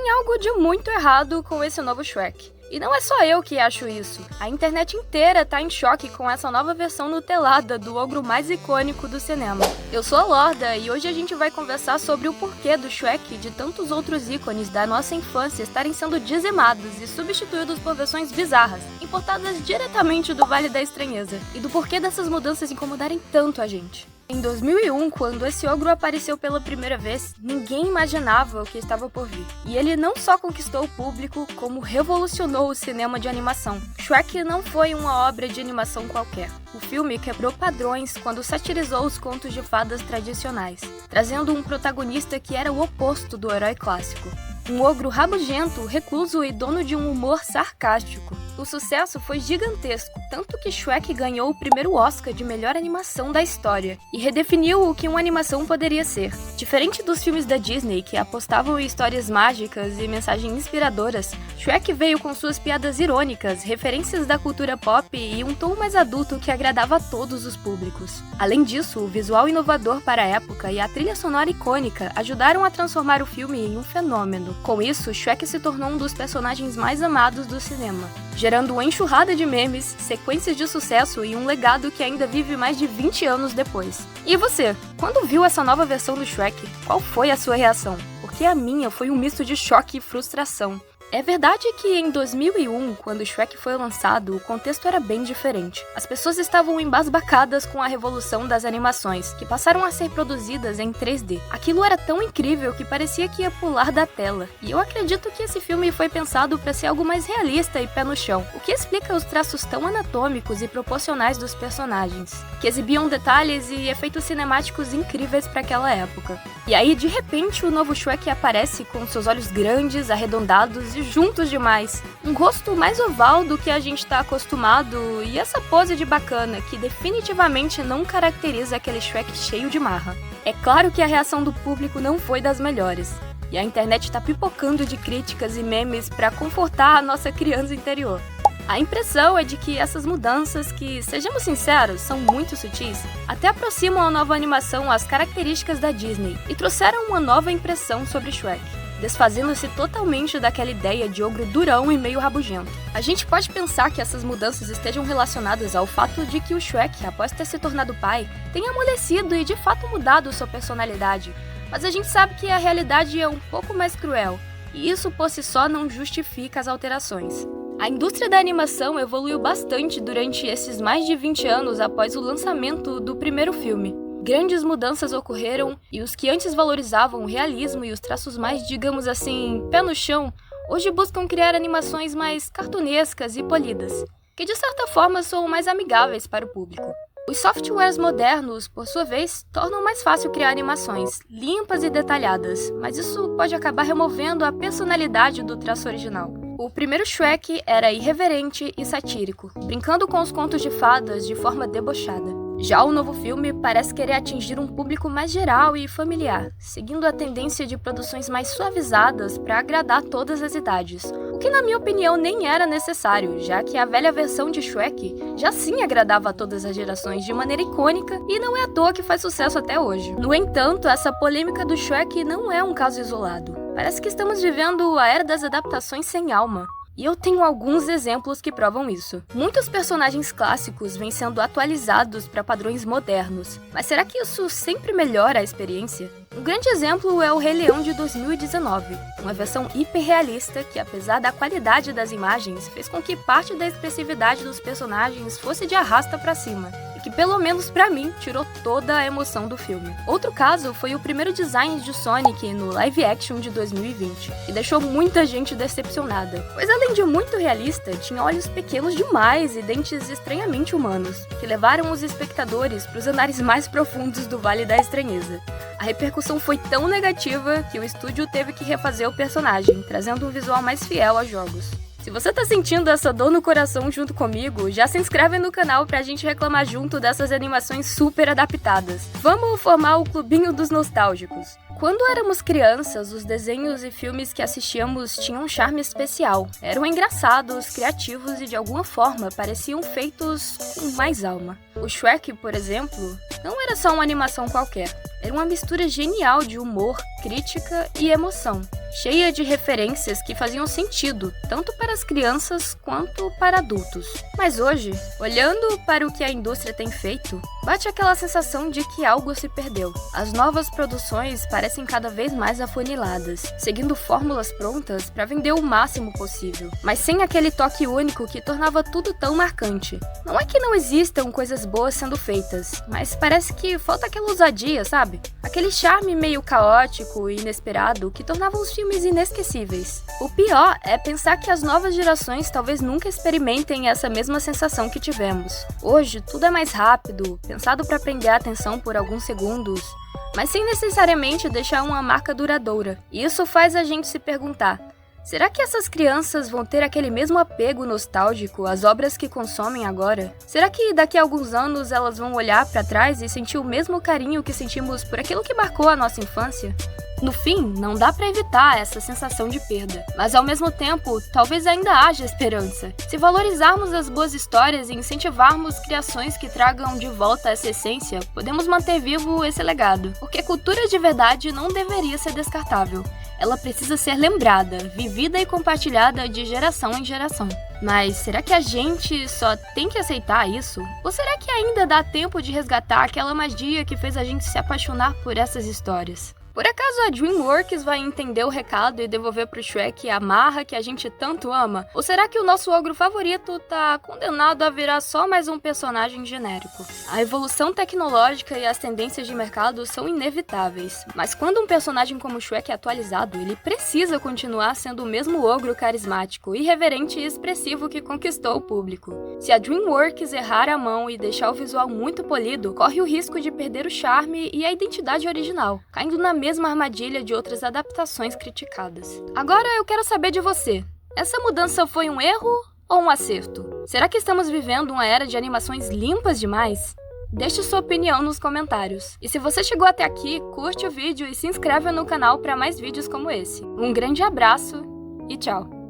Tem algo de muito errado com esse novo Shrek. E não é só eu que acho isso. A internet inteira tá em choque com essa nova versão nutelada do ogro mais icônico do cinema. Eu sou a Lorda e hoje a gente vai conversar sobre o porquê do Shrek e de tantos outros ícones da nossa infância estarem sendo dizimados e substituídos por versões bizarras, importadas diretamente do Vale da Estranheza, e do porquê dessas mudanças incomodarem tanto a gente. Em 2001, quando esse ogro apareceu pela primeira vez, ninguém imaginava o que estava por vir. E ele não só conquistou o público, como revolucionou o cinema de animação. Shrek não foi uma obra de animação qualquer. O filme quebrou padrões quando satirizou os contos de fadas tradicionais, trazendo um protagonista que era o oposto do herói clássico. Um ogro rabugento, recluso e dono de um humor sarcástico. O sucesso foi gigantesco, tanto que Shrek ganhou o primeiro Oscar de melhor animação da história, e redefiniu o que uma animação poderia ser. Diferente dos filmes da Disney, que apostavam em histórias mágicas e mensagens inspiradoras, Shrek veio com suas piadas irônicas, referências da cultura pop e um tom mais adulto que agradava a todos os públicos. Além disso, o visual inovador para a época e a trilha sonora icônica ajudaram a transformar o filme em um fenômeno. Com isso, Shrek se tornou um dos personagens mais amados do cinema, gerando uma enxurrada de memes, sequências de sucesso e um legado que ainda vive mais de 20 anos depois. E você, quando viu essa nova versão do Shrek, qual foi a sua reação? Porque a minha foi um misto de choque e frustração. É verdade que em 2001, quando Shrek foi lançado, o contexto era bem diferente. As pessoas estavam embasbacadas com a revolução das animações, que passaram a ser produzidas em 3D. Aquilo era tão incrível que parecia que ia pular da tela. E eu acredito que esse filme foi pensado para ser algo mais realista e pé no chão, o que explica os traços tão anatômicos e proporcionais dos personagens, que exibiam detalhes e efeitos cinemáticos incríveis para aquela época. E aí, de repente, o novo Shrek aparece com seus olhos grandes, arredondados e juntos demais. Um rosto mais oval do que a gente tá acostumado e essa pose de bacana que definitivamente não caracteriza aquele Shrek cheio de marra. É claro que a reação do público não foi das melhores. E a internet tá pipocando de críticas e memes pra confortar a nossa criança interior. A impressão é de que essas mudanças, que, sejamos sinceros, são muito sutis, até aproximam a nova animação às características da Disney e trouxeram uma nova impressão sobre Shrek, desfazendo-se totalmente daquela ideia de ogro durão e meio rabugento. A gente pode pensar que essas mudanças estejam relacionadas ao fato de que o Shrek, após ter se tornado pai, tenha amolecido e de fato mudado sua personalidade, mas a gente sabe que a realidade é um pouco mais cruel, e isso por si só não justifica as alterações. A indústria da animação evoluiu bastante durante esses mais de 20 anos após o lançamento do primeiro filme. Grandes mudanças ocorreram e os que antes valorizavam o realismo e os traços mais, digamos assim, pé no chão, hoje buscam criar animações mais cartunescas e polidas, que de certa forma são mais amigáveis para o público. Os softwares modernos, por sua vez, tornam mais fácil criar animações limpas e detalhadas, mas isso pode acabar removendo a personalidade do traço original. O primeiro Shrek era irreverente e satírico, brincando com os contos de fadas de forma debochada. Já o novo filme parece querer atingir um público mais geral e familiar, seguindo a tendência de produções mais suavizadas para agradar todas as idades, o que na minha opinião nem era necessário, já que a velha versão de Shrek já sim agradava a todas as gerações de maneira icônica e não é à toa que faz sucesso até hoje. No entanto, essa polêmica do Shrek não é um caso isolado. Parece que estamos vivendo a era das adaptações sem alma. E eu tenho alguns exemplos que provam isso. Muitos personagens clássicos vêm sendo atualizados para padrões modernos, mas será que isso sempre melhora a experiência? Um grande exemplo é o Rei Leão de 2019, uma versão hiperrealista que, apesar da qualidade das imagens, fez com que parte da expressividade dos personagens fosse de arrasta para cima, e que pelo menos pra mim tirou toda a emoção do filme. Outro caso foi o primeiro design de Sonic no live action de 2020, que deixou muita gente decepcionada, pois além de muito realista, tinha olhos pequenos demais e dentes estranhamente humanos, que levaram os espectadores para os andares mais profundos do Vale da Estranheza. A repercussão foi tão negativa que o estúdio teve que refazer o personagem, trazendo um visual mais fiel aos jogos. Se você tá sentindo essa dor no coração junto comigo, já se inscreve no canal pra gente reclamar junto dessas animações super adaptadas. Vamos formar o clubinho dos nostálgicos. Quando éramos crianças, os desenhos e filmes que assistíamos tinham um charme especial. Eram engraçados, criativos e de alguma forma pareciam feitos com mais alma. O Shrek, por exemplo, não era só uma animação qualquer. Era uma mistura genial de humor, crítica e emoção. cheia de referências que faziam sentido, tanto para as crianças quanto para adultos. Mas hoje, olhando para o que a indústria tem feito, bate aquela sensação de que algo se perdeu. As novas produções parecem cada vez mais afuniladas, seguindo fórmulas prontas para vender o máximo possível, mas sem aquele toque único que tornava tudo tão marcante. Não é que não existam coisas boas sendo feitas, mas parece que falta aquela ousadia, sabe? Aquele charme meio caótico e inesperado que tornava os filmes inesquecíveis. O pior é pensar que as novas gerações talvez nunca experimentem essa mesma sensação que tivemos. Hoje, tudo é mais rápido, pensado para prender a atenção por alguns segundos, mas sem necessariamente deixar uma marca duradoura. E isso faz a gente se perguntar: será que essas crianças vão ter aquele mesmo apego nostálgico às obras que consomem agora? Será que daqui a alguns anos elas vão olhar para trás e sentir o mesmo carinho que sentimos por aquilo que marcou a nossa infância? No fim, não dá para evitar essa sensação de perda, mas ao mesmo tempo, talvez ainda haja esperança. Se valorizarmos as boas histórias e incentivarmos criações que tragam de volta essa essência, podemos manter vivo esse legado, porque cultura de verdade não deveria ser descartável. Ela precisa ser lembrada, vivida e compartilhada de geração em geração. Mas será que a gente só tem que aceitar isso? Ou será que ainda dá tempo de resgatar aquela magia que fez a gente se apaixonar por essas histórias? Por acaso a DreamWorks vai entender o recado e devolver pro Shrek a marra que a gente tanto ama? Ou será que o nosso ogro favorito tá condenado a virar só mais um personagem genérico? A evolução tecnológica e as tendências de mercado são inevitáveis, mas quando um personagem como o Shrek é atualizado, ele precisa continuar sendo o mesmo ogro carismático, irreverente e expressivo que conquistou o público. Se a DreamWorks errar a mão e deixar o visual muito polido, corre o risco de perder o charme e a identidade original, caindo na mesma armadilha de outras adaptações criticadas. Agora eu quero saber de você. Essa mudança foi um erro ou um acerto? Será que estamos vivendo uma era de animações limpas demais? Deixe sua opinião nos comentários. E se você chegou até aqui, curte o vídeo e se inscreve no canal para mais vídeos como esse. Um grande abraço e tchau!